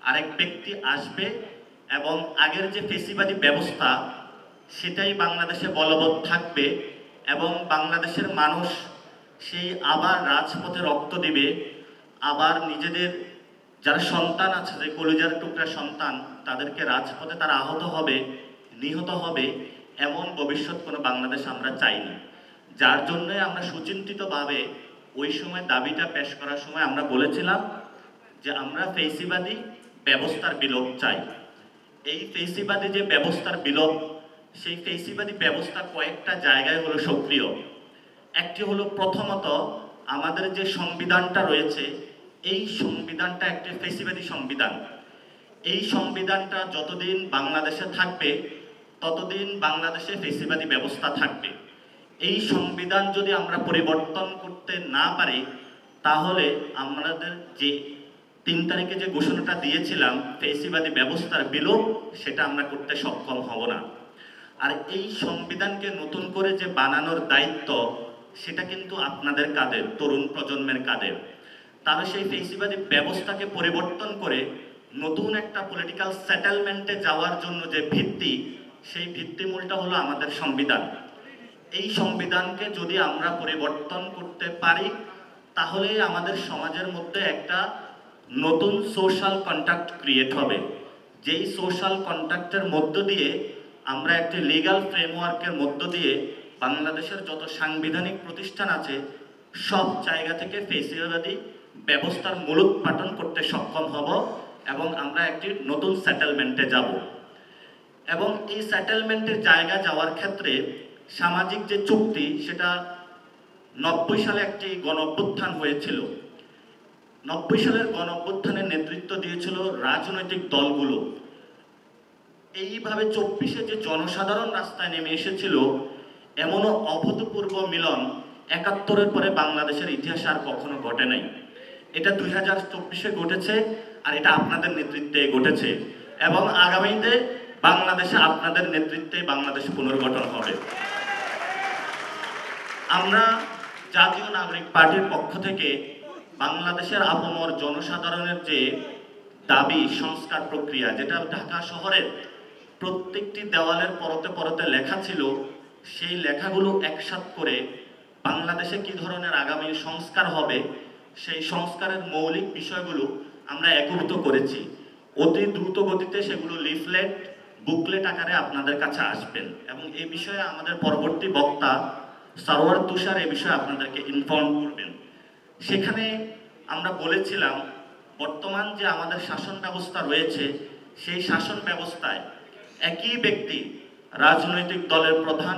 আরেক ব্যক্তি আসবে এবং আগের যে ফেসিবাদী ব্যবস্থা সেটাই বাংলাদেশে বলবৎ থাকবে এবং বাংলাদেশের মানুষ সেই আবার রাজপথে রক্ত দিবে, আবার নিজেদের যারা সন্তান আছে, যে কলিজার টুকরা সন্তান, তাদেরকে রাজপথে তারা আহত হবে, নিহত হবে, এমন ভবিষ্যৎ কোনো বাংলাদেশ আমরা চাইনি। যার জন্যে আমরা সুচিন্তিতভাবে ওই সময় দাবিটা পেশ করার সময় আমরা বলেছিলাম যে আমরা ফেসিবাদী ব্যবস্থার বিলোপ চাই। এই ফেসিবাদী যে ব্যবস্থার বিলোপ, সেই ফেসিবাদী ব্যবস্থা কয়েকটা জায়গায় হলো সক্রিয়। একটি হলো প্রথমত আমাদের যে সংবিধানটা রয়েছে, এই সংবিধানটা একটি ফেসিবাদী সংবিধান। এই সংবিধানটা যতদিন বাংলাদেশে থাকবে ততদিন বাংলাদেশে ফেসিবাদী ব্যবস্থা থাকবে। এই সংবিধান যদি আমরা পরিবর্তন করতে না পারি তাহলে আমাদের যে 3 তারিখে যে ঘোষণাটা দিয়েছিলাম ফেসিবাদী ব্যবস্থার বিলোপ, সেটা আমরা করতে সক্ষম হব না। আর এই সংবিধানকে নতুন করে যে বানানোর দায়িত্ব, সেটা কিন্তু আপনাদের কাঁধে, তরুণ প্রজন্মের কাঁধে। তারা সেই ফেসিবাদী ব্যবস্থাকে পরিবর্তন করে নতুন একটা পলিটিক্যাল সেটেলমেন্টে যাওয়ার জন্য যে ভিত্তি, সেই ভিত্তিমূলটা হলো আমাদের সংবিধান। এই সংবিধানকে যদি আমরা পরিবর্তন করতে পারি তাহলে আমাদের সমাজের মধ্যে একটা নতুন সোশ্যাল কন্ট্রাক্ট ক্রিয়েট হবে, যেই সোশ্যাল কন্ট্রাক্টের মধ্য দিয়ে আমরা একটি লিগ্যাল ফ্রেমওয়ার্কের মধ্য দিয়ে বাংলাদেশের যত সাংবিধানিক প্রতিষ্ঠান আছে সব জায়গা থেকে ফেসিবাদী ব্যবস্থার মূলোৎপাটন করতে সক্ষম হব এবং আমরা একটি নতুন সেটেলমেন্টে যাব। এবং এই সেটেলমেন্টের জায়গা যাওয়ার ক্ষেত্রে সামাজিক যে চুক্তি, সেটা 90 সালে একটি গণঅভ্যুত্থান হয়েছিল। 90 সালের গণঅভ্যুত্থানের নেতৃত্ব দিয়েছিল রাজনৈতিক দলগুলো। এইভাবে 24-এ যে জনসাধারণ রাস্তায় নেমে এসেছিল, এমনও অভূতপূর্ব মিলন 71-এর পরে বাংলাদেশের ইতিহাসে আর কখনো ঘটে নাই। এটা 2024-এ ঘটেছে, আর এটা আপনাদের নেতৃত্বে ঘটেছে এবং আগামীতে বাংলাদেশে আপনাদের নেতৃত্বে বাংলাদেশ পুনর্গঠন হবে। আমরা জাতীয় নাগরিক পার্টির পক্ষ থেকে বাংলাদেশের আপামর জনসাধারণের যে দাবি সংস্কার প্রক্রিয়া, যেটা ঢাকা শহরের প্রত্যেকটি দেওয়ালের পরতে পরতে লেখা ছিল, সেই লেখাগুলো একসাথ করে বাংলাদেশে কি ধরনের আগামী সংস্কার হবে, সেই সংস্কারের মৌলিক বিষয়গুলো আমরা একীভূত করেছি। অতি দ্রুত গতিতে সেগুলো লিফলেট, বুকলেট আকারে আপনাদের কাছে আসবেন এবং এই বিষয়ে আমাদের পরবর্তী বক্তা সারোয়ার তুষার এই বিষয়ে আপনাদেরকে ইনফর্ম করবেন। সেখানে আমরা বলেছিলাম বর্তমান যে আমাদের শাসন ব্যবস্থা রয়েছে, সেই শাসন ব্যবস্থায় একই ব্যক্তি রাজনৈতিক দলের প্রধান,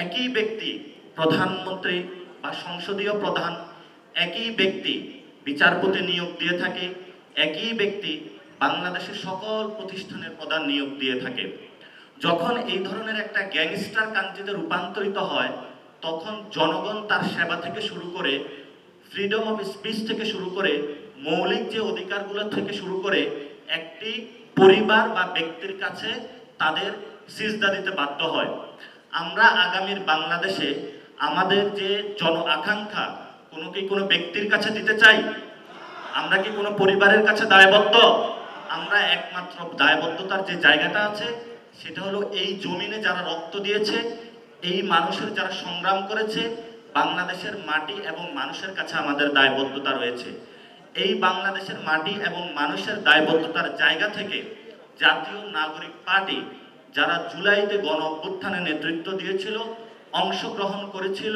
একই ব্যক্তি প্রধানমন্ত্রী বা সংসদীয় প্রধান, একই ব্যক্তি বিচারপতি নিয়োগ দিয়ে থাকে, একই ব্যক্তি বাংলাদেশের সকল প্রতিষ্ঠানের প্রধান নিয়োগ দিয়ে থাকে। যখন এই ধরনের একটা গ্যাংস্টার কান্ট্রিতে রূপান্তরিত হয়, তখন জনগণ তার সেবা থেকে শুরু করে, ফ্রিডম অফ স্পিচ থেকে শুরু করে, মৌলিক যে অধিকারগুলো থেকে শুরু করে, একটি পরিবার বা ব্যক্তির কাছে তাদের সিজদা দিতে বাধ্য হয়। আমরা আগামীর বাংলাদেশে আমাদের যে জন আকাঙ্ক্ষা কোনো ব্যক্তির কাছে দিতে চাই? আমরা কি কোনো পরিবারের কাছে দায়বদ্ধ? আমরা একমাত্র দায়বদ্ধতার যে জায়গাটা আছে সেটা হলো এই জমিনে যারা রক্ত দিয়েছে, এই মানুষের যারা সংগ্রাম করেছে, বাংলাদেশের মাটি এবং মানুষের কাছে আমাদের দায়বদ্ধতা রয়েছে। এই বাংলাদেশের মাটি এবং মানুষের দায়বদ্ধতার জায়গা থেকে জাতীয় নাগরিক পার্টি যারা জুলাইতে গণ অভ্যুত্থানে নেতৃত্ব দিয়েছিল, অংশগ্রহণ করেছিল,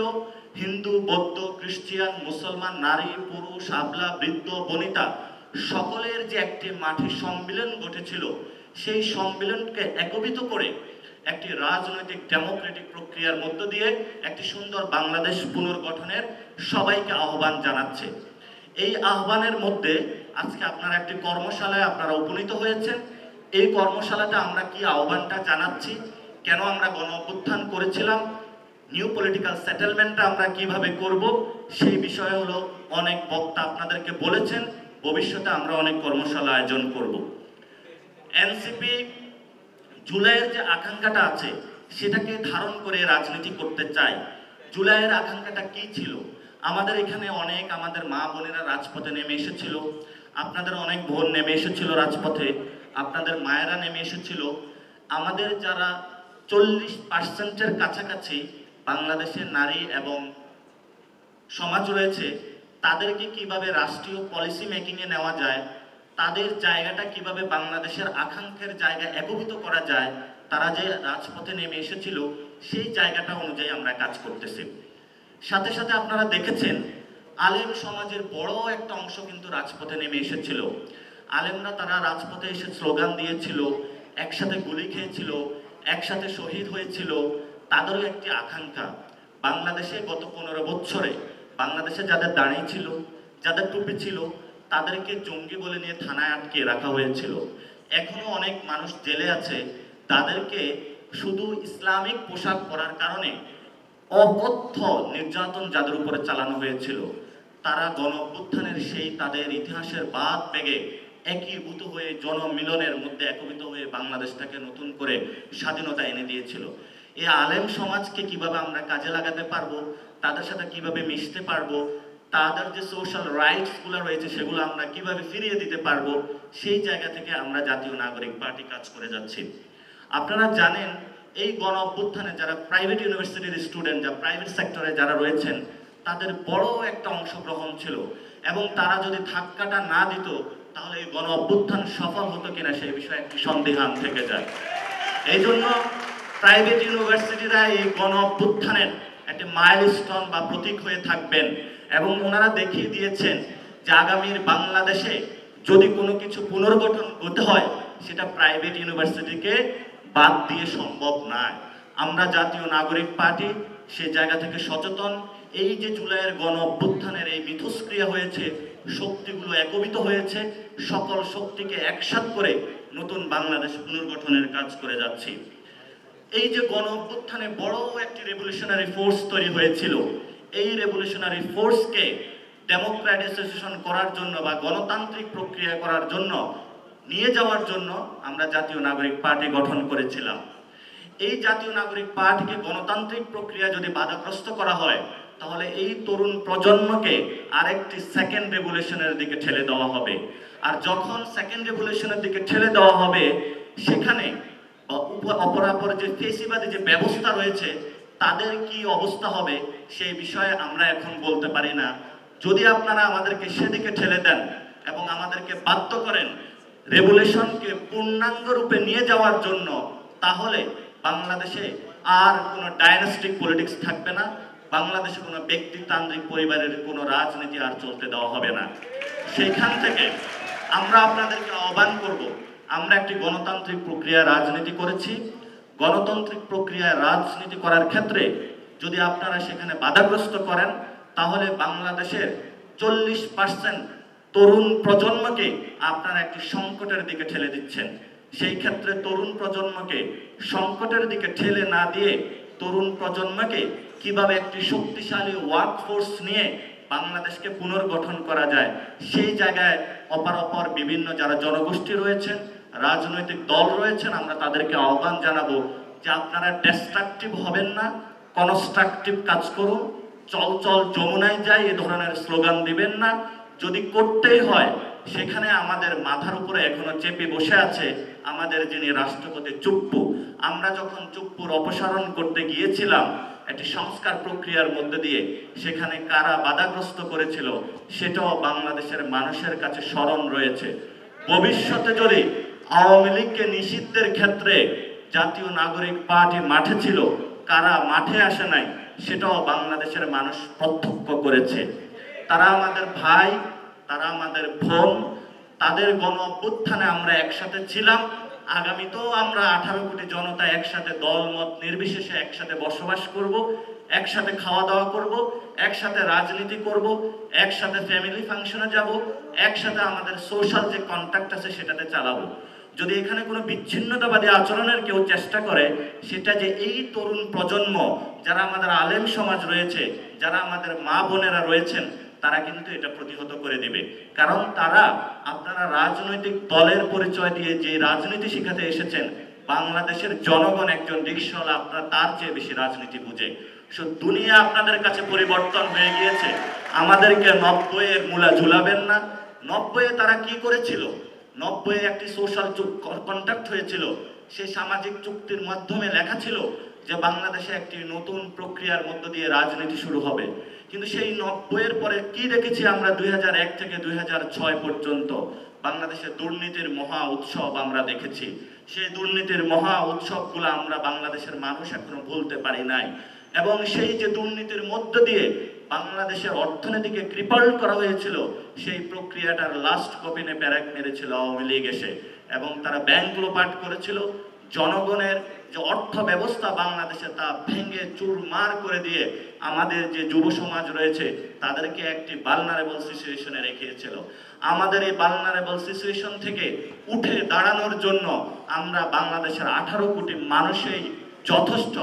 হিন্দু, বৌদ্ধ, খ্রিস্টান, মুসলমান, নারী, পুরুষ, আবলা, বৃদ্ধ, বনিতা সকলের যে একটি মাঠে সম্মিলন ঘটেছিল, সেই সম্মিলনকে একত্রিত করে একটি রাজনৈতিক ডেমোক্রেটিক প্রক্রিয়ার মধ্য দিয়ে একটি সুন্দর বাংলাদেশ পুনর্গঠনের সবাইকে আহ্বান জানাচ্ছে। এই আহ্বানের মধ্যে আজকে আপনারা একটি কর্মশালায় আপনারা উপনীত হয়েছেন। এই কর্মশালাতে আমরা কি আহ্বানটা জানাচ্ছি, কেন আমরা গণ অভ্যুত্থান করেছিলাম, নিউ পলিটিক্যাল সেটেলমেন্টটা আমরা কিভাবে করব, সেই বিষয়ে হলো অনেক বক্তা আপনাদেরকে বলেছেন। ভবিষ্যতে আমরা অনেক কর্মশালা আয়োজন করব। এনসিপি জুলাইয়ের যে আকাঙ্ক্ষাটা আছে সেটাকে ধারণ করে রাজনীতি করতে চায়। জুলাইয়ের আকাঙ্ক্ষাটা কি ছিল? আমাদের এখানে আমাদের মা বোনেরা রাজপথে নেমে এসেছিল। আপনাদের অনেক বোন নেমে এসেছিল রাজপথে, আপনাদের মায়েরা নেমে এসেছিল। আমাদের যারা 40%-এর কাছাকাছি বাংলাদেশের নারী এবং সমাজ রয়েছে, তাদেরকে কিভাবে রাষ্ট্রীয় পলিসি মেকিংয়ে নেওয়া যায়, তাদের জায়গাটা কিভাবে বাংলাদেশের আকাঙ্ক্ষার জায়গা একীভূত করা যায়, তারা যে রাজপথে নেমে এসেছিল সেই জায়গাটা অনুযায়ী আমরা কাজ করতেছি। সাথে সাথে আপনারা দেখেছেন আলেম সমাজের বড় একটা অংশ কিন্তু রাজপথে নেমে এসেছিল। আলেমরা তারা রাজপথে এসে স্লোগান দিয়েছিল, একসাথে গুলি খেয়েছিল, একসাথে শহীদ হয়েছিল। তাদেরও একটি আকাঙ্ক্ষা, বাংলাদেশে গত 15 বছরে বাংলাদেশে যাদের দাড়ি ছিল, যাদের টুপি ছিল, তাদেরকে জঙ্গি বলে নিয়ে থানায় আটকে রাখা হয়েছিল। এখনো অনেক মানুষ জেলে আছে, তাদেরকে শুধু ইসলামিক পোশাক পরার কারণে অকথ্য নির্যাতন যাদের উপরে চালানো হয়েছিল, তারা গণ অভ্যুত্থানের সেই তাদের ইতিহাসের বাদ বেগে একীভূত হয়ে জনমিলনের মধ্যে একীভূত হয়ে বাংলাদেশটাকে নতুন করে স্বাধীনতা এনে দিয়েছিল। এই আলেম সমাজকে কিভাবে আমরা কাজে লাগাতে পারবো, তাদের সাথে কিভাবে মিশতে পারবো, তাদের যে সোশ্যাল রাইটস গুলো রয়েছে সেগুলো আমরা কিভাবে ফিরিয়ে দিতে পারবো, সেই জায়গা থেকে আমরা জাতীয় নাগরিক পার্টি কাজ করে যাচ্ছি। আপনারা জানেন এই গণ অভ্যুত্থানে যারা প্রাইভেট ইউনিভার্সিটির স্টুডেন্ট, যারা প্রাইভেট সেক্টরে যারা রয়েছেন, তাদের বড় একটা অংশগ্রহণ ছিল এবং তারা যদি ধাক্কাটা না দিত তাহলে এই গণ অভ্যুত্থান সফল হতো কিনা সেই বিষয়ে একটি সন্দেহান থেকে যায়। এই জন্য প্রাইভেট ইউনিভার্সিটিরা এই গণ অভ্যুত্থানের একটি মাইলস্টোন বা প্রতীক হয়ে থাকবেন এবং ওনারা দেখিয়ে দিয়েছেন যে আগামীর বাংলাদেশে যদি কোনো কিছু পুনর্গঠন করতে হয় সেটা প্রাইভেট ইউনিভার্সিটিকে বাদ দিয়ে সম্ভব নয়। আমরা জাতীয় নাগরিক পার্টি সে জায়গা থেকে সচেতন। এই যে জুলাইয়ের গণ অভ্যুত্থানের এই মিথস্ক্রিয়া হয়েছে, শক্তিগুলো একীভূত হয়েছে, সকল শক্তিকে একসাথ করে নতুন বাংলাদেশ পুনর্গঠনের কাজ করে যাচ্ছি। এই যে গণ অভ্যুত্থানে বড় একটি রেভলিউশনারি ফোর্স তৈরি হয়েছিল, এই রেভলিউশনারি ফোর্সকে ডেমোক্রেটাইজেশন করার জন্য বা গণতান্ত্রিক প্রক্রিয়া করার জন্য নিয়ে যাওয়ার জন্য আমরা জাতীয় নাগরিক পার্টি গঠন করেছিলাম। এই জাতীয় নাগরিক পার্টিকে গণতান্ত্রিক প্রক্রিয়া যদি বাধাগ্রস্ত করা হয় তাহলে এই তরুণ প্রজন্মকে আরেকটি সেকেন্ড রেভলিউশনের দিকে ঠেলে দেওয়া হবে। আর যখন সেকেন্ড রেভলিউশনের দিকে ঠেলে দেওয়া হবে, সেখানে অপরাপর যে ফেসিবাদী যে ব্যবস্থা রয়েছে তাদের কি অবস্থা হবে সেই বিষয়ে আমরা এখন বলতে পারি না। যদি আপনারা আমাদেরকে সেদিকে ঠেলে দেন এবং আমাদেরকে বাধ্য করেন রেভলিউশনকে পূর্ণাঙ্গ রূপে নিয়ে যাওয়ার জন্য, তাহলে বাংলাদেশে আর কোনো ডাইনাস্টিক পলিটিক্স থাকবে না, বাংলাদেশে কোনো ব্যক্তিতান্ত্রিক পরিবারের কোনো রাজনীতি আর চলতে দেওয়া হবে না। সেইখান থেকে আমরা আপনাদেরকে আহ্বান করব, আমরা একটি গণতান্ত্রিক প্রক্রিয়ায় রাজনীতি করেছি। গণতান্ত্রিক প্রক্রিয়ায় রাজনীতি করার ক্ষেত্রে যদি আপনারা সেখানে বাধাগ্রস্ত করেন তাহলে বাংলাদেশের 40% তরুণ প্রজন্মকে আপনারা একটি সংকটের দিকে ঠেলে দিচ্ছেন। সেই ক্ষেত্রে তরুণ প্রজন্মকে সংকটের দিকে ঠেলে না দিয়ে তরুণ প্রজন্মকে কিভাবে একটি শক্তিশালী ওয়ার্কফোর্স নিয়ে বাংলাদেশকে পুনর্গঠন করা যায়, সেই জায়গায় অপর বিভিন্ন যারা জনগোষ্ঠী রয়েছেন, রাজনৈতিক দল রয়েছেন, আমরা তাদেরকে আহ্বান জানাবো যে আপনারা ডিস্ট্রাকটিভ হবেন না, কনস্ট্রাকটিভ কাজ করুন। চল চল যমুনায় যাই এ ধরনের স্লোগান দিবেন না। যদি করতেই হয় সেখানে আমাদের মাথার উপরে এখনো চেপে বসে আছে আমাদের যিনি রাষ্ট্রপতি চুপ্পু। আমরা যখন চুপ্পুর অপসারণ করতে গিয়েছিলাম একটি সংস্কার প্রক্রিয়ার মধ্যে দিয়ে, সেখানে কারা বাধাগ্রস্ত করেছিল সেটাও বাংলাদেশের মানুষের কাছে স্মরণ রয়েছে। ভবিষ্যতে যদি আওয়ামী লীগকে নিষিদ্ধের ক্ষেত্রে জাতীয় নাগরিক পার্টি মাঠে ছিল, কারা মাঠে আসে নাই সেটাও বাংলাদেশের মানুষ প্রত্যক্ষ করেছে। তারা আমাদের ভাই, তারা আমাদের বোন, তাদের গণ অভ্যুত্থানে আমরা একসাথে ছিলাম। আগামীতেও আমরা 18 কোটি জনতা একসাথে দলমত নির্বিশেষে একসাথে বসবাস করব, একসাথে খাওয়া দাওয়া করব, একসাথে রাজনীতি করব, একসাথে ফ্যামিলি ফাংশনে যাব, একসাথে আমাদের সোশ্যাল যে কন্ট্যাক্ট আছে সেটাতে চালাবো। যদি এখানে কোনো বিচ্ছিন্নতাবাদী আচরণের কেউ চেষ্টা করে, সেটা যে এই তরুণ প্রজন্ম যারা আমাদের আলেম সমাজ রয়েছে, যারা আমাদের মা বোনেরা রয়েছেন, তারা কিন্তু এটা প্রতিহত করে দিবে। কারণ তারা আপনারা রাজনৈতিক দলের পরিচয় দিয়ে যে রাজনীতি শিখাতে এসেছেন, বাংলাদেশের জনগণ একজন রিকশাওয়ালা আপনারা তার চেয়ে বেশি রাজনীতি বুঝে। দুনিয়া আপনাদের কাছে পরিবর্তন হয়ে গিয়েছে। আমাদেরকে 90-এর মূলা ঝুলাবেন না, 90-এ তারা কি করেছিল? 90-এ একটি সোশ্যাল কন্ট্রাক্ট হয়েছিল, সেই সামাজিক চুক্তির মাধ্যমে লেখা ছিল যে বাংলাদেশে একটি নতুন প্রক্রিয়ার মধ্য দিয়ে রাজনীতি শুরু হবে। কিন্তু সেই 90-এর পরে কি দেখেছি আমরা 2001 থেকে 2006 পর্যন্ত? বাংলাদেশে দুর্নীতির মহা উৎসব আমরা দেখেছি। সেই দুর্নীতির মহা উৎসবগুলো আমরা বাংলাদেশের মানুষ এখনো ভুলতে পারি নাই। এবং সেই যে দুর্নীতির মধ্য দিয়ে বাংলাদেশের অর্থনীতিকে ক্রিপল করা হয়েছিল, সেই প্রক্রিয়াটার লাস্ট কপিনে প্যারাক মেরেছিল আওয়ামী লীগ এসে, এবং তারা ব্যাংক লোপাট করেছিল। জনগণের যে অর্থ ব্যবস্থা বাংলাদেশে তা ভেঙে চুরমার করে দিয়ে আমাদের যে যুব সমাজ রয়েছে তাদেরকে একটি ভালনারেবল সিচুয়েশনে রেখেছিল। আমাদের এই ভালনারেবল সিচুয়েশন থেকে উঠে দাঁড়ানোর জন্য আমরা বাংলাদেশের 18 কোটি মানুষই যথেষ্ট।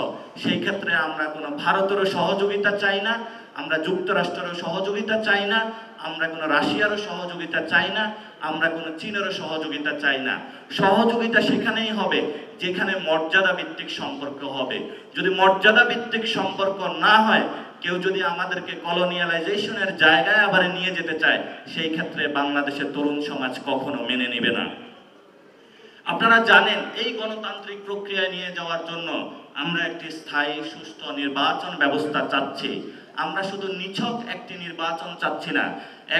সেই ক্ষেত্রে আমরা কোনো ভারতেরও সহযোগিতা চাই না, আমরা যুক্তরাষ্ট্রেরও সহযোগিতা চাই না, আমরা কোনো রাশিয়ারও সহযোগিতা চাই না, আমরা কোনো চীনেরও সহযোগিতা চাই না। সহযোগিতা সেখানেই হবে যেখানে মর্যাদা ভিত্তিক সম্পর্ক হবে। যদি মর্যাদা ভিত্তিক সম্পর্ক না হয়, কেউ যদি আমাদেরকে কলোনিয়ালাইজেশনের জায়গায় আবার নিয়ে যেতে চায়, সেই ক্ষেত্রে বাংলাদেশের তরুণ সমাজ কখনো মেনে নেবে না। আপনারা জানেন এই গণতান্ত্রিক প্রক্রিয়ায় নিয়ে যাওয়ার জন্য আমরা একটি স্থায়ী সুষ্ঠু নির্বাচন ব্যবস্থা চাচ্ছি। আমরা শুধু নিছক একটি নির্বাচন চাচ্ছি না,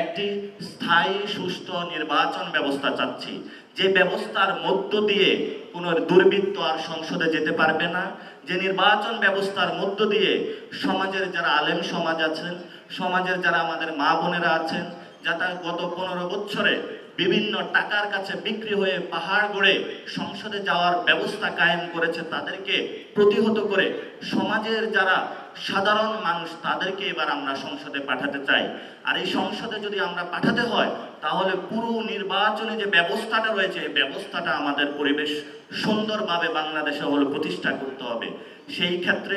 একটি স্থায়ী সুষ্ঠু নির্বাচন ব্যবস্থা চাচ্ছি, যে ব্যবস্থার মধ্য দিয়ে কোনো দুর্বৃত্ত আর সংসদে যেতে পারবে না, যে নির্বাচন ব্যবস্থার মধ্য দিয়ে সমাজের যারা আলেম সমাজ আছেন, সমাজের যারা আমাদের মা বোনেরা আছেন, যারা গত 15 বছরে বিভিন্ন টাকার কাছে বিক্রি হয়ে পাহাড় গড়ে সংসদে যাওয়ার ব্যবস্থা কায়েম করেছে, তাদেরকে প্রতিহত করে সমাজের যারা সাধারণ মানুষ তাদেরকে এবার আমরা সংসদে পাঠাতে চাই। আর এই সংসদে যদি আমরা পাঠাতে হয়, তাহলে পুরো নির্বাচনে যে ব্যবস্থাটা রয়েছে এই ব্যবস্থাটা আমাদের পরিবেশ সুন্দরভাবে বাংলাদেশে হলো প্রতিষ্ঠা করতে হবে। সেই ক্ষেত্রে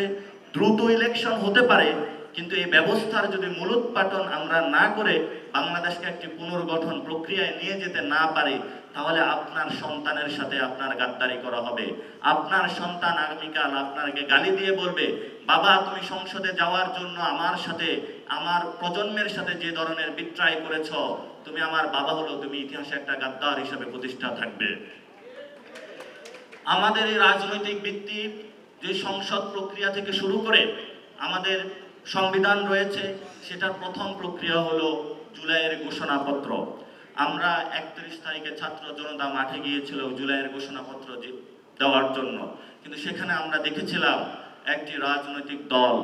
দ্রুত ইলেকশন হতে পারে, কিন্তু এই ব্যবস্থার যদি মূলোৎপাটন আমরা না করে বাংলাদেশকে একটি পুনর্গঠন প্রক্রিয়ায় নিয়ে যেতে না পারি, তাহলে আপনার সন্তানের সাথে আপনার গাদ্দারি করা হবে। আপনার সন্তান আগামীকাল আপনাকে গালি দিয়ে বলবে, বাবা তুমি সংসদে যাওয়ার জন্য আমার সাথে, আমার প্রজন্মের সাথে যে ধরনের বিট্রাই করেছ, তুমি আমার বাবা হলো, তুমি ইতিহাসে একটা গাদ্দার হিসেবে প্রতিষ্ঠা থাকবে। আমাদের এই রাজনৈতিক ভিত্তি যে সংসদ প্রক্রিয়া থেকে শুরু করে আমাদের সংবিধান রয়েছে, সেটার প্রথম প্রক্রিয়া হলো জুলাইয়ের ঘোষণাপত্র। আমরা 31 তারিখে ছাত্র জনতা মাঠে গিয়েছিল জুলাইয়ের ঘোষণাপত্র দেওয়ার জন্য, কিন্তু সেখানে আমরা দেখেছিলাম একটি রাজনৈতিক দল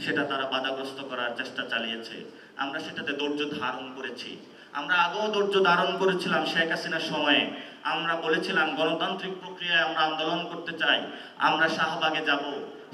সেটা তারা বাধাগ্রস্ত করার চেষ্টা চালিয়েছে। আমরা সেটাতে ধৈর্য ধারণ করেছি। আমরা আগেও ধৈর্য ধারণ করেছিলাম শেখ হাসিনার সময়ে। আমরা বলেছিলাম গণতান্ত্রিক প্রক্রিয়ায় আমরা আন্দোলন করতে চাই, আমরা শাহবাগে যাব,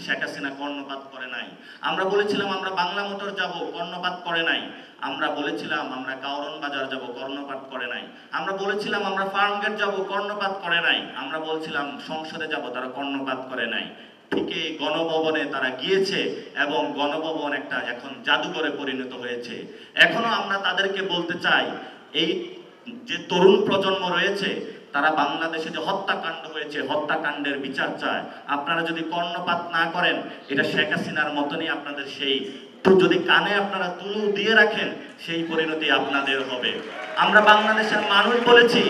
শেখ হাসিনা কর্ণপাত করে নাই। আমরা বলেছিলাম আমরা বাংলা মোটর যাব, কর্ণপাত করে নাই। আমরা বলেছিলাম আমরা কাউরন বাজার যাব, কর্ণপাত করে নাই। আমরা বলেছিলাম আমরা ফার্মগেট যাব, কর্ণপাত করে নাই। আমরা বলছিলাম সংসদে যাব, তারা কর্ণপাত করে নাই। ঠিক এই গণভবনে তারা গিয়েছে এবং গণভবন একটা এখন জাদুঘরে পরিণত হয়েছে। এখনো আমরা তাদেরকে বলতে চাই, এই যে তরুণ প্রজন্ম রয়েছে তারা বাংলাদেশে যে হত্যাকাণ্ড হয়েছে হত্যাকাণ্ডের বিচার চায়। আপনারা যদি কর্ণপাত না করেন, এটা শেখ হাসিনার মতনই আপনাদের সেই যদি কানে আপনারা তুলো দিয়ে রাখেন, সেই পরিণতি আপনাদের হবে। আমরা বাংলাদেশের মানুষ বলেছি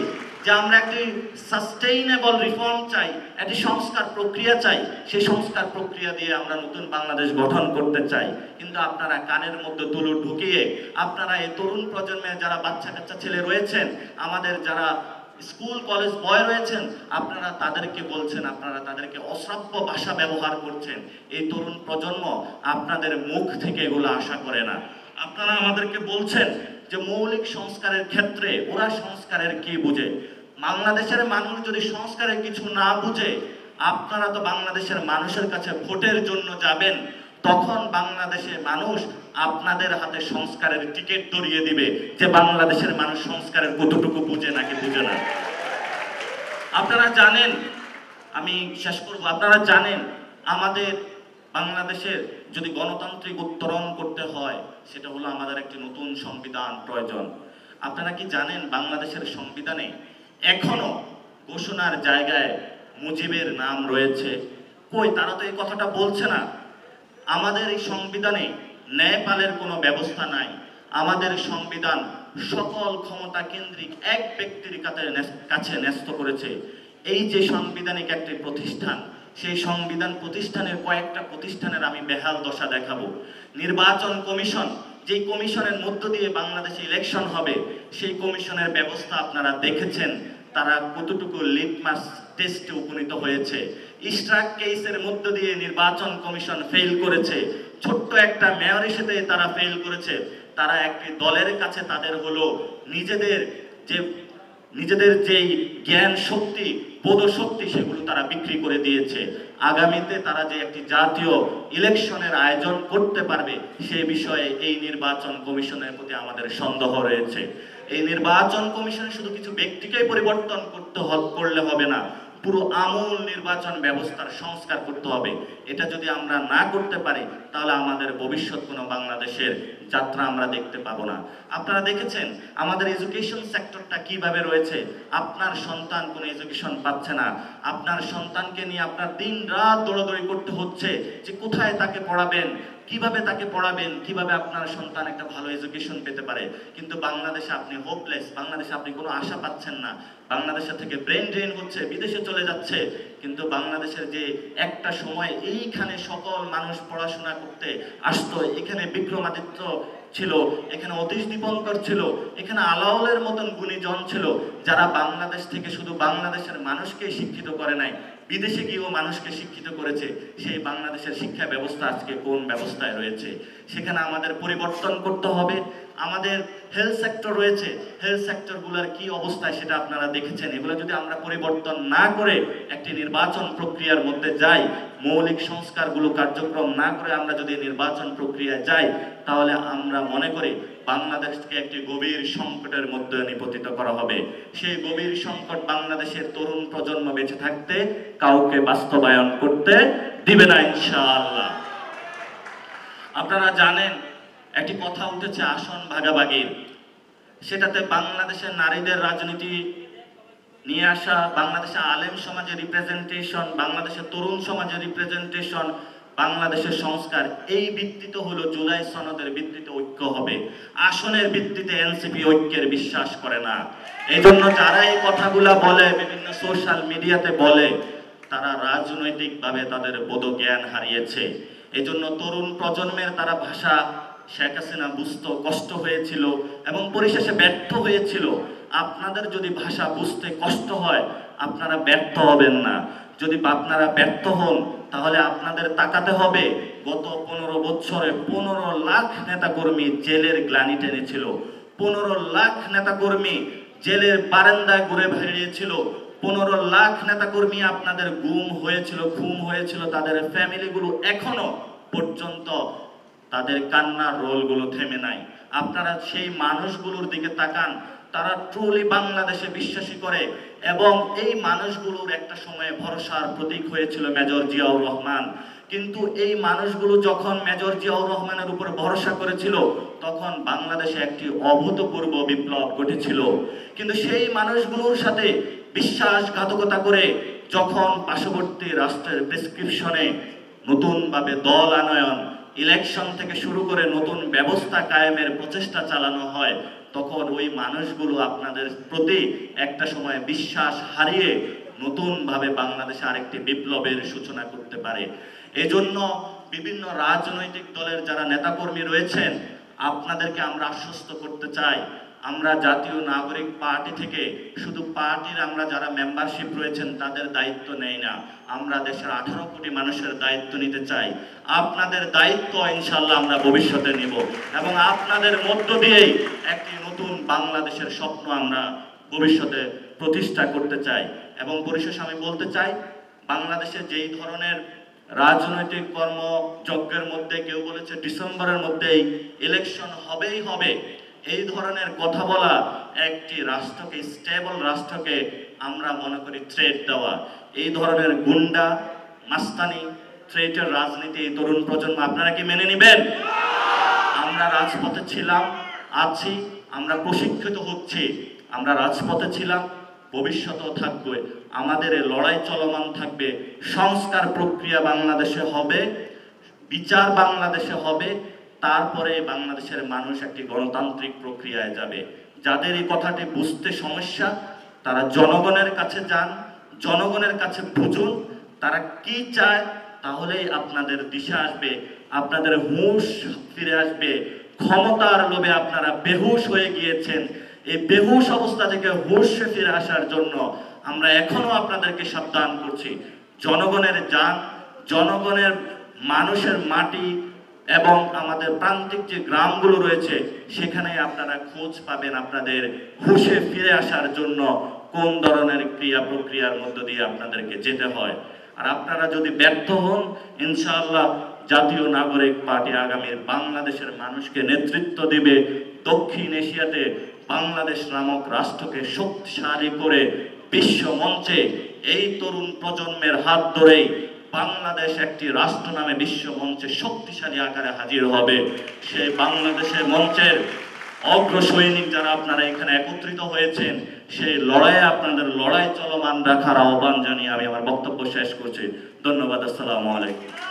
যে আমরা একটি সাস্টেইনেবল রিফর্ম চাই, একটি সংস্কার প্রক্রিয়া চাই। সেই সংস্কার প্রক্রিয়া দিয়ে আমরা নতুন বাংলাদেশ গঠন করতে চাই। কিন্তু আপনারা কানের মধ্যে তুলো ঢুকিয়ে আপনারা এই তরুণ প্রজন্মের যারা বাচ্চা কাচ্চা ছেলে রয়েছেন, আমাদের যারা স্কুল কলেজ বয় রয়েছেন, আপনারা তাদেরকে বলছেন, আপনারা তাদেরকে অশ্রাব্য ভাষা ব্যবহার করছেন। এই তরুণ প্রজন্ম আপনাদের মুখ থেকে এগুলো আশা করে না। আপনারা আমাদেরকে বলছেন যে মৌলিক সংস্কারের ক্ষেত্রে ওরা সংস্কারের কি বুঝে। বাংলাদেশের মানুষ যদি সংস্কারের কিছু না বুঝে, আপনারা তো বাংলাদেশের মানুষের কাছে ভোটের জন্য যাবেন, তখন বাংলাদেশের মানুষ আপনাদের হাতে সংস্কারের টিকিট ধরিয়ে দিবে যে বাংলাদেশের মানুষ সংস্কারের কতটুকু বুঝে নাকি বুঝে না। আপনারা জানেন, আমি শেষ করব, আপনারা জানেন আমাদের বাংলাদেশের যদি গণতান্ত্রিক উত্তরণ করতে হয়, সেটা হলো আমাদের একটি নতুন সংবিধান প্রয়োজন। আপনারা কি জানেন বাংলাদেশের সংবিধানে এখনো ঘোষণার জায়গায় মুজিবের নাম রয়েছে? কই, তারা তো এই কথাটা বলছে না। আমাদের এই সংবিধানে ন্যায়পালের কোনো ব্যবস্থা নাই। আমাদের সংবিধান সকল ক্ষমতা কেন্দ্রিক এক ব্যক্তির কাছে ন্যস্ত করেছে। এই যে সাংবিধানিক একটি প্রতিষ্ঠান, সেই সংবিধান প্রতিষ্ঠানের কয়েকটা প্রতিষ্ঠানের আমি বেহাল দশা দেখাবো। নির্বাচন কমিশন, যেই কমিশনের মধ্য দিয়ে বাংলাদেশে ইলেকশন হবে, সেই কমিশনের ব্যবস্থা আপনারা দেখেছেন, তারা কতটুকু লিটমাস টেস্টে উপনীত হয়েছে। ইস্ট্রাক কেসের মধ্য দিয়ে নির্বাচন কমিশন ফেল করেছে, ছোট্ট একটা মেয়রের সাথে তারা ফেল করেছে। তারা একটি দলের কাছে তাদের হলো নিজেদের যেই জ্ঞান শক্তি, বোধ শক্তি, সেগুলো তারা বিক্রি করে দিয়েছে। আগামীতে তারা যে একটি জাতীয় ইলেকশনের আয়োজন করতে পারবে, সে বিষয়ে এই নির্বাচন কমিশনের প্রতি আমাদের সন্দেহ রয়েছে। এই নির্বাচন কমিশন শুধু কিছু ব্যক্তিকেই পরিবর্তন করলে হবে না, পুরো আমূল নির্বাচন ব্যবস্থার সংস্কার করতে হবে। এটা যদি আমরা না করতে পারি, তাহলে আমাদের ভবিষ্যৎ কোনো বাংলাদেশের যাত্রা আমরা দেখতে পাবো না। আপনারা দেখেছেন আমাদের এডুকেশন সেক্টরটা কিভাবে রয়েছে। আপনার সন্তান কোনো এডুকেশন পাচ্ছে না, আপনার সন্তানকে নিয়ে আপনার দিন রাত দৌড়াদৌড়ি করতে হচ্ছে যে কোথায় তাকে পড়াবেন, কিভাবে তাকে পড়াবেন, কিভাবে আপনার সন্তান একটা ভালো এডুকেশন পেতে পারে। কিন্তু বাংলাদেশে আপনি হোপলেস, বাংলাদেশে আপনি কোনো আশা পাচ্ছেন না। বাংলাদেশের থেকে ব্রেন ড্রেন হচ্ছে, বিদেশে চলে যাচ্ছে। কিন্তু বাংলাদেশের যে একটা সময় এইখানে সকল মানুষ পড়াশোনা করতে আসতো, এখানে বিক্রমাদিত্য ছিল, এখানে অতীশ দীপঙ্কর ছিল, এখানে আলাওলের মতন গুণীজন ছিল, যারা বাংলাদেশ থেকে শুধু বাংলাদেশের মানুষকে শিক্ষিত করে নাই, বিদেশে গিয়েও মানুষকে শিক্ষিত করেছে। সেই বাংলাদেশের শিক্ষা ব্যবস্থা আজকে কোন ব্যবস্থায় রয়েছে, সেখানে আমাদের পরিবর্তন করতে হবে। আমাদের হেলথ সেক্টর রয়েছে, হেলথ সেক্টরগুলোর কি অবস্থায় সেটা আপনারা দেখেছেন। এগুলো যদি আমরা পরিবর্তন না করে একটি নির্বাচন প্রক্রিয়ার মধ্যে যাই, মৌলিক সংস্কারগুলো কার্যক্রম না করে আমরা যদি নির্বাচন প্রক্রিয়ায় যাই, তাহলে আমরা মনে করি বাংলাদেশকে একটি গভীর সংকটের মধ্যে নিপতিত করা হবে। সেই গভীর সংকট বাংলাদেশের তরুণ প্রজন্ম বেঁচে থাকতে কাউকে বাস্তবায়ন করতে দিবে না ইনশাআল্লাহ। আপনারা জানেন একটি কথা উঠেছে আসন ভাগাভাগির, সেটাতে বাংলাদেশের নারীদের রাজনীতি নিয়ে আসা, বাংলাদেশের আলেম সমাজের রিপ্রেজেন্টেশন, বাংলাদেশের তরুণ সমাজের রিপ্রেজেন্টেশন, বাংলাদেশের সংস্কার, এই ভিত্তিতে হলো জুলাই সনদের ভিত্তিতে ঐক্য হবে। আসনের ভিত্তিতে এনসিপি ঐক্যের বিশ্বাস করে না। এই জন্য যারা এই কথাগুলা বলে, বিভিন্ন সোশ্যাল মিডিয়াতে বলে, তারা রাজনৈতিকভাবে তাদের বোধ জ্ঞান হারিয়েছে। এই জন্য তরুণ প্রজন্মের তারা ভাষা শেখ হাসিনা বুঝতে কষ্ট হয়েছিল এবং পরিশেষে ব্যর্থ হয়েছিল। আপনাদের যদি ভাষা বুঝতে কষ্ট হয়, আপনারা ব্যর্থ হবেন না। যদি আপনারা ব্যর্থ হন, তাহলে আপনাদের তাকাতে হবে গত 15 বছরে 15 লাখ নেতাকর্মী জেলের গ্লানি টেনেছিল, 15 লাখ নেতাকর্মী জেলের বারান্দায় ঘুরে বেরিয়েছিল, 15 লাখ নেতাকর্মী আপনাদের গুম হয়েছিল, খুন হয়েছিল, তাদের ফ্যামিলিগুলো এখনো পর্যন্ত তাদের কান্নার রোলগুলো থেমে নাই। আপনারা সেই মানুষগুলোর দিকে তাকান, তারা ট্রুলি বাংলাদেশে বিশ্বাসী করে এবং এই মানুষগুলোর একটা সময়ে ভরসার প্রতীক হয়েছিল মেজর জিয়াউর রহমান। কিন্তু এই মানুষগুলো যখন মেজর জিয়াউর রহমানের উপর ভরসা করেছিল, তখন বাংলাদেশে একটি অভূতপূর্ব বিপ্লব ঘটেছিল। কিন্তু সেই মানুষগুলোর সাথে বিশ্বাসঘাতকতা করে যখন পার্শ্ববর্তী রাষ্ট্রের প্রেসক্রিপশনে নতুনভাবে দল আনয়ন, ইলেকশন থেকে শুরু করে নতুন ব্যবস্থা কায়েমের প্রচেষ্টা চালানো হয়, তখন ওই মানুষগুলো আপনাদের প্রতি একটা সময় বিশ্বাস হারিয়ে নতুনভাবে বাংলাদেশে আরেকটি বিপ্লবের সূচনা করতে পারে। এজন্য বিভিন্ন রাজনৈতিক দলের যারা নেতাকর্মী রয়েছেন, আপনাদেরকে আমরা আশ্বস্ত করতে চাই, আমরা জাতীয় নাগরিক পার্টি থেকে শুধু পার্টির আমরা যারা মেম্বারশিপ রয়েছেন তাদের দায়িত্ব নেই না, আমরা দেশের 18 কোটি মানুষের দায়িত্ব নিতে চাই। আপনাদের দায়িত্ব ইনশাআল্লাহ আমরা ভবিষ্যতে নিব এবং আপনাদের মধ্য দিয়েই একটি নতুন বাংলাদেশের স্বপ্ন আমরা ভবিষ্যতে প্রতিষ্ঠা করতে চাই। এবং পরিশেষে আমি বলতে চাই, বাংলাদেশে যেই ধরনের রাজনৈতিক কর্মযজ্ঞের মধ্যে কেউ বলেছে ডিসেম্বরের মধ্যেই ইলেকশন হবেই হবে, এই ধরনের কথা বলা একটি রাষ্ট্রকে, স্টেবল রাষ্ট্রকে আমরা মনে করি থ্রেট দেওয়া। এই ধরনের গুন্ডা মাস্তানি থ্রেটের রাজনীতি এই তরুণ প্রজন্ম আপনারা কি মেনে নেবেন? আমরা রাজপথে ছিলাম, আছি, আমরা প্রশিক্ষিত হচ্ছি, আমরা রাজপথে ছিলাম, ভবিষ্যতেও থাকবে, আমাদের লড়াই চলমান থাকবে। সংস্কার প্রক্রিয়া বাংলাদেশে হবে, বিচার বাংলাদেশে হবে, তারপরে বাংলাদেশের মানুষ একটি গণতান্ত্রিক প্রক্রিয়ায় যাবে। যাদের এই কথাটি বুঝতে সমস্যা, তারা জনগণের কাছে যান, জনগণের কাছে বুঝুন তারা কি চায়, তাহলেই আপনাদের দিশা আসবে, আপনাদের হুঁশ ফিরে আসবে। ক্ষমতার লোভে আপনারা বেহুশ হয়ে গিয়েছেন। এই বেহুশ অবস্থা থেকে হুঁশে ফিরে আসার জন্য আমরা এখনো আপনাদেরকে সাবধান করছি। জনগণের যান, জনগণের মানুষের মাটি এবং আমাদের প্রান্তিক যে গ্রামগুলো রয়েছে সেখানে আপনারা খোঁজ পাবেন আপনাদের হুঁশে ফিরে আসার জন্য কোন ধরনের ক্রিয়া প্রক্রিয়ার মধ্য দিয়ে আপনাদেরকে যেতে হয়। আর আপনারা যদি ব্যর্থ হন, ইনশাআল্লাহ জাতীয় নাগরিক পার্টি আগামীর বাংলাদেশের মানুষকে নেতৃত্ব দিবে। দক্ষিণ এশিয়াতে বাংলাদেশ নামক রাষ্ট্রকে শক্তিশালী করে বিশ্ব মঞ্চে এই তরুণ প্রজন্মের হাত ধরেই বাংলাদেশ একটি রাষ্ট্র নামে বিশ্ব মঞ্চে শক্তিশালী আকারে হাজির হবে। সেই বাংলাদেশের মঞ্চের অগ্রসৈনিক যারা আপনারা এখানে একত্রিত হয়েছেন, সেই লড়াইয়ে আপনাদের লড়াই চলমান রাখার আহ্বান জানিয়ে আমি আমার বক্তব্য শেষ করছি। ধন্যবাদ। আসসালামু আলাইকুম।